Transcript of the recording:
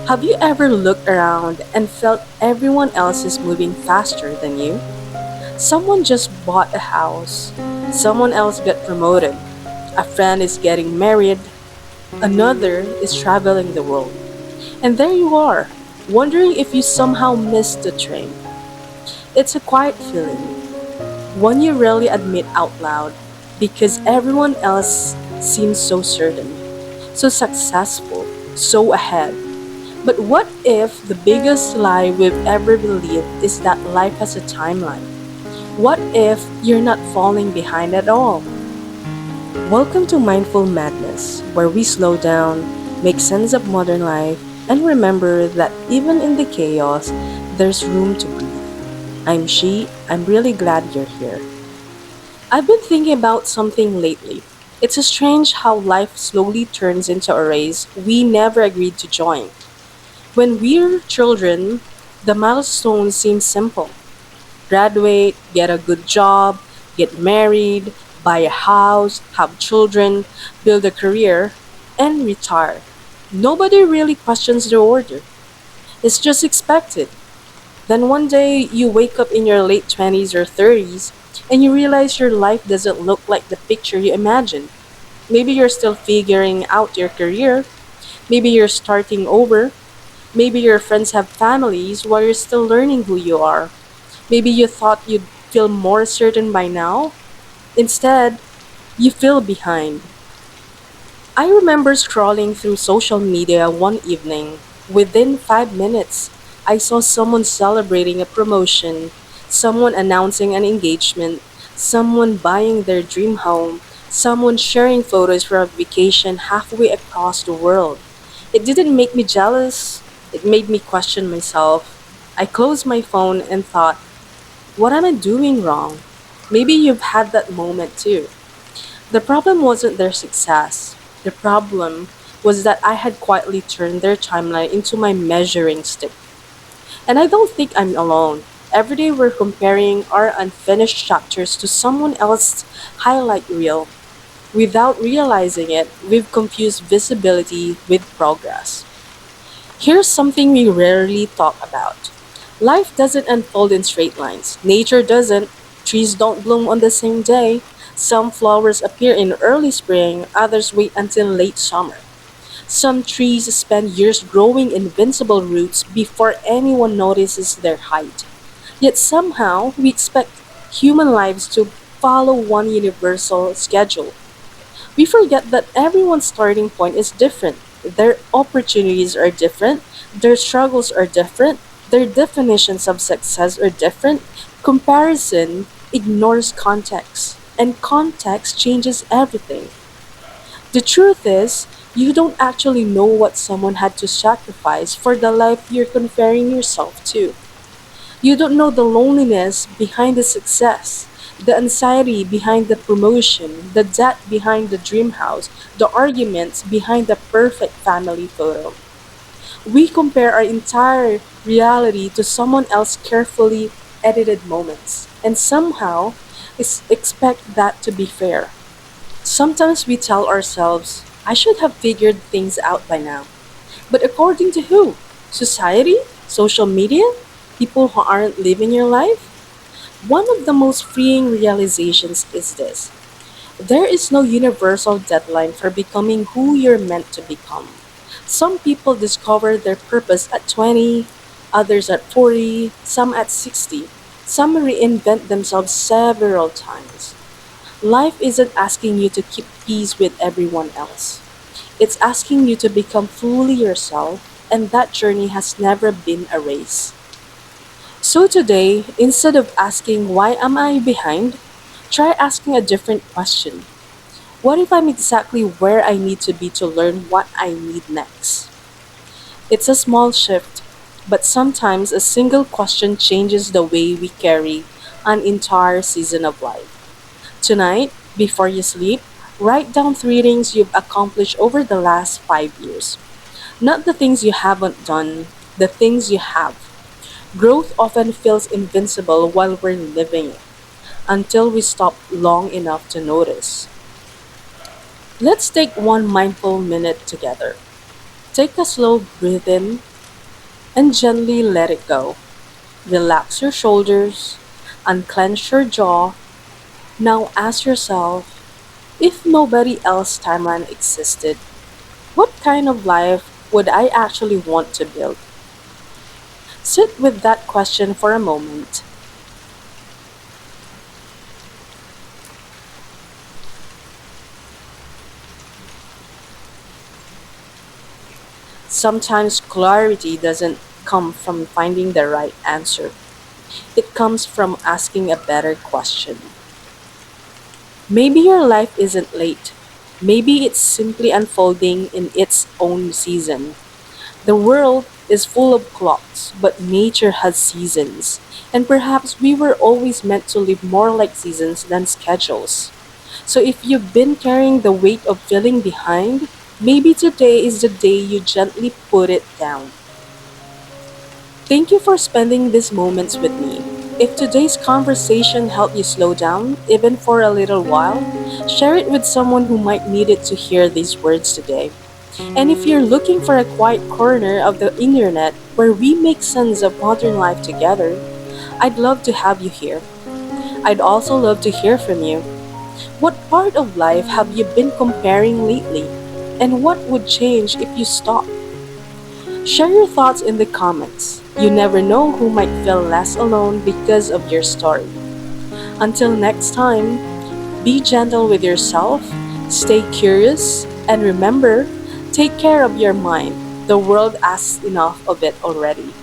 Have you ever looked around and felt everyone else is moving faster than you? Someone just bought a house, someone else got promoted, a friend is getting married, another is traveling the world. And there you are, wondering if you somehow missed the train. It's a quiet feeling, one you rarely admit out loud because everyone else seems so certain, so successful, so ahead. But what if the biggest lie we've ever believed is that life has a timeline? What if you're not falling behind at all? Welcome to Mindful Madness, where we slow down, make sense of modern life, and remember that even in the chaos, there's room to breathe. I'm She. I'm really glad you're here. I've been thinking about something lately. It's strange how life slowly turns into a race we never agreed to join. When we're children, the milestones seem simple: graduate, get a good job, get married, buy a house, have children, build a career, and retire. Nobody really questions the order. It's just expected. Then one day you wake up in your late 20s or 30s and you realize your life doesn't look like the picture you imagined. Maybe you're still figuring out your career, maybe you're starting over, maybe your friends have families while you're still learning who you are. Maybe you thought you'd feel more certain by now. Instead, you feel behind. I remember scrolling through social media one evening. Within 5 minutes, I saw someone celebrating a promotion, someone announcing an engagement, someone buying their dream home, someone sharing photos from a vacation halfway across the world. It didn't make me jealous, it made me question myself. I closed my phone and thought, what am I doing wrong? Maybe you've had that moment too. The problem wasn't their success. The problem was that I had quietly turned their timeline into my measuring stick. And I don't think I'm alone. Every day we're comparing our unfinished chapters to someone else's highlight reel. Without realizing it, we've confused visibility with progress. Here's something we rarely talk about. Life doesn't unfold in straight lines. Nature doesn't. Trees don't bloom on the same day. Some flowers appear in early spring, others wait until late summer. Some trees spend years growing invincible roots before anyone notices their height. Yet somehow we expect human lives to follow one universal schedule. We forget that everyone's starting point is different. Their opportunities are different, their struggles are different, their definitions of success are different. Comparison ignores context, and context changes everything. The truth is, you don't actually know what someone had to sacrifice for the life you're comparing yourself to. You don't know the loneliness behind the success, the anxiety behind the promotion, the debt behind the dream house, the arguments behind the perfect family photo. We compare our entire reality to someone else's carefully edited moments, and somehow expect that to be fair. Sometimes we tell ourselves, I should have figured things out by now. But according to who? Society? Social media? People who aren't living your life? One of the most freeing realizations is this: there is no universal deadline for becoming who you're meant to become. Some people discover their purpose at 20, others at 40, some at 60. Some reinvent themselves several times. Life isn't asking you to keep peace with everyone else. It's asking you to become fully yourself, and that journey has never been a race. So today, instead of asking why am I behind, try asking a different question. What if I'm exactly where I need to be to learn what I need next? It's a small shift, but sometimes a single question changes the way we carry an entire season of life. Tonight, before you sleep, write down 3 things you've accomplished over the last 5 years. Not the things you haven't done, the things you have. Growth often feels invincible while we're living it, until we stop long enough to notice. Let's take one mindful minute together. Take a slow breath in, and gently let it go. Relax your shoulders, unclench your jaw. Now ask yourself, if nobody else's timeline existed, what kind of life would I actually want to build? Sit with that question for a moment. Sometimes clarity doesn't come from finding the right answer. It comes from asking a better question. Maybe your life isn't late. Maybe it's simply unfolding in its own season. The world is full of clocks, but nature has seasons. And perhaps we were always meant to live more like seasons than schedules. So if you've been carrying the weight of feeling behind, maybe today is the day you gently put it down. Thank you for spending these moments with me. If today's conversation helped you slow down, even for a little while, share it with someone who might need it to hear these words today. And if you're looking for a quiet corner of the internet where we make sense of modern life together, I'd love to have you here. I'd also love to hear from you. What part of life have you been comparing lately? And what would change if you stopped? Share your thoughts in the comments. You never know who might feel less alone because of your story. Until next time, be gentle with yourself, stay curious, and remember, take care of your mind. The world asks enough of it already.